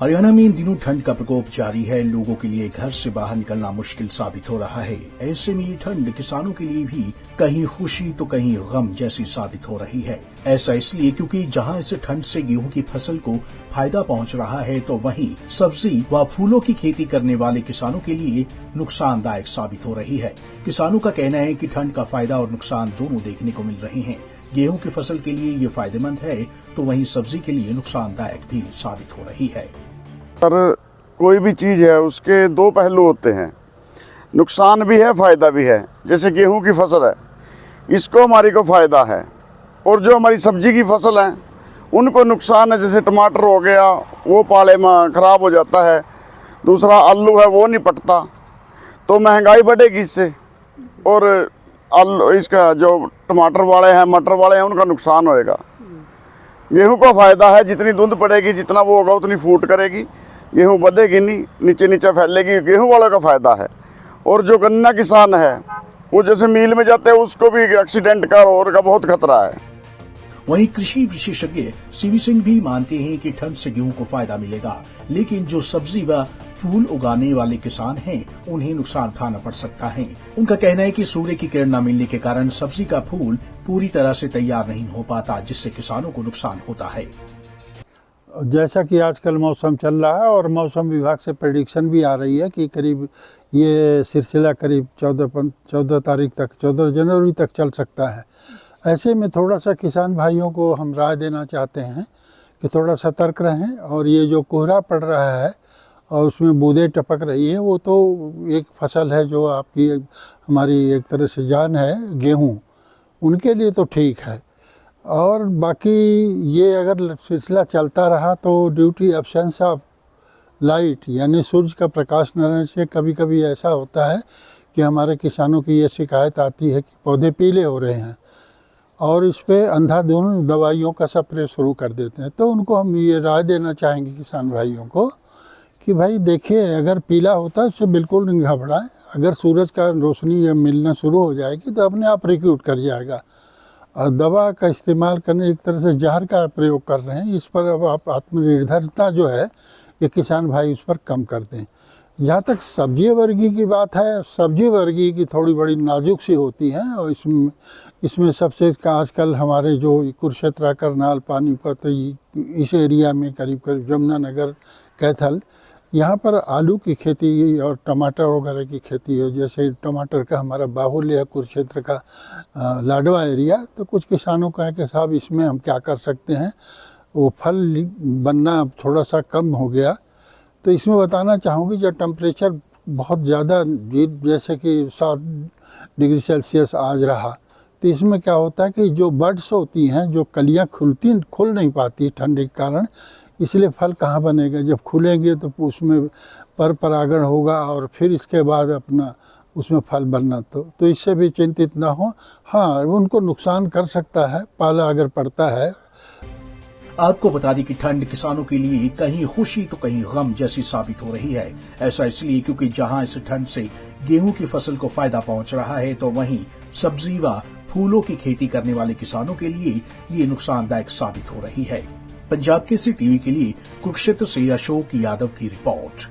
हरियाणा में इन दिनों ठंड का प्रकोप जारी है। लोगों के लिए घर से बाहर निकलना मुश्किल साबित हो रहा है। ऐसे में ये ठंड किसानों के लिए भी कहीं खुशी तो कहीं गम जैसी साबित हो रही है। ऐसा इसलिए क्योंकि जहां इस ठंड से गेहूं की फसल को फायदा पहुंच रहा है, तो वहीं सब्जी व फूलों की खेती करने वाले किसानों के लिए नुकसानदायक साबित हो रही है। किसानों का कहना है कि ठंड का फायदा और नुकसान दोनों देखने को मिल रहे हैं। गेहूं की फसल के लिए ये फायदेमंद है, तो वहीं सब्जी के लिए नुकसानदायक भी साबित हो रही है। पर कोई भी चीज़ है उसके दो पहलू होते हैं, नुकसान भी है फायदा भी है। जैसे गेहूं की फसल है, इसको हमारी को फायदा है, और जो हमारी सब्जी की फसल है उनको नुकसान है। जैसे टमाटर हो गया, वो पाले में ख़राब हो जाता है। दूसरा आलू है, वो नहीं पटता, तो महंगाई बढ़ेगी इससे। और आलू इसका जो टमाटर वाले हैं, मटर वाले हैं, उनका नुकसान होएगा। गेहूं का फ़ायदा है, जितनी धुंध पड़ेगी, जितना वो होगा उतनी फूट करेगी, गेहूं बढ़ेगी नहीं, नीचे नीचे फैलेगी। गेहूं वालों का फ़ायदा है। और जो गन्ना किसान है, वो जैसे मिल में जाते हैं, उसको भी एक्सीडेंट का और का बहुत खतरा है। वहीं कृषि विशेषज्ञ सीवी सिंह भी मानते हैं कि ठंड से गेहूं को फायदा मिलेगा, लेकिन जो सब्जी व फूल उगाने वाले किसान हैं, उन्हें नुकसान उठाना पड़ सकता है। उनका कहना है कि सूर्य की किरण न मिलने के कारण सब्जी का फूल पूरी तरह से तैयार नहीं हो पाता, जिससे किसानों को नुकसान होता है। जैसा कि आजकल मौसम चल रहा है और मौसम विभाग से प्रेडिक्शन भी आ रही है कि करीब ये सिलसिला करीब 14 तारीख तक, 14 जनवरी तक चल सकता है। ऐसे में थोड़ा सा किसान भाइयों को हम राय देना चाहते हैं कि थोड़ा सतर्क रहें। और ये जो कोहरा पड़ रहा है और उसमें बूंदें टपक रही है, वो तो एक फसल है जो आपकी हमारी एक तरह से जान है, गेहूँ, उनके लिए तो ठीक है। और बाकी ये अगर सिलसिला चलता रहा तो ड्यूटी एब्सेंस ऑफ लाइट यानी सूरज का प्रकाश न रहने से कभी कभी ऐसा होता है कि हमारे किसानों की ये शिकायत आती है कि पौधे पीले हो रहे हैं और इस पर अंधाधुंध दवाइयों का स्प्रे शुरू कर देते हैं। तो उनको हम ये राय देना चाहेंगे किसान भाइयों को कि भाई देखिए, अगर पीला होता है उससे बिल्कुल नहीं घबराएं। अगर सूरज का रोशनी मिलना शुरू हो जाएगी तो अपने आप रिक्रूट कर जाएगा। और दवा का इस्तेमाल करने, एक तरह से जहर का प्रयोग कर रहे हैं, इस पर अब आप आत्मनिर्भरता जो है ये किसान भाई उस पर कम कर दें। जहाँ तक सब्जी वर्गी की बात है, सब्जी वर्गी की थोड़ी बड़ी नाजुक सी होती है। और इसमें सबसे आजकल हमारे जो कुरुक्षेत्र, करनाल, पानीपत, इस एरिया में करीब करीब यमुनानगर, कैथल, यहाँ पर आलू की खेती और टमाटर वगैरह की खेती है। जैसे टमाटर का हमारा बाहुल्य है, कुरुक्षेत्र का लाडवा एरिया। तो कुछ किसानों का है कि साहब इसमें हम क्या कर सकते हैं, वो फल बनना थोड़ा सा कम हो गया। तो इसमें बताना चाहूँगी, जब टेम्परेचर बहुत ज़्यादा जैसे कि 7 डिग्री सेल्सियस आज रहा, तो इसमें क्या होता है कि जो बड्स होती हैं, जो कलियाँ खुल नहीं पाती ठंडी के कारण, इसलिए फल कहाँ बनेगा। जब खुलेंगे तो उसमें परागण होगा और फिर इसके बाद अपना उसमें फल बनना। तो इससे भी चिंतित ना हो। हाँ, उनको नुकसान कर सकता है, पाला अगर पड़ता है। आपको बता दें कि ठंड किसानों के लिए कहीं खुशी तो कहीं गम जैसी साबित हो रही है। ऐसा इसलिए क्योंकि जहां इस ठंड से गेहूं की फसल को फायदा पहुंच रहा है, तो वहीं सब्जी व फूलों की खेती करने वाले किसानों के लिए ये नुकसानदायक साबित हो रही है। पंजाब केसरी टीवी के लिए कुरुक्षेत्र से अशोक यादव की रिपोर्ट।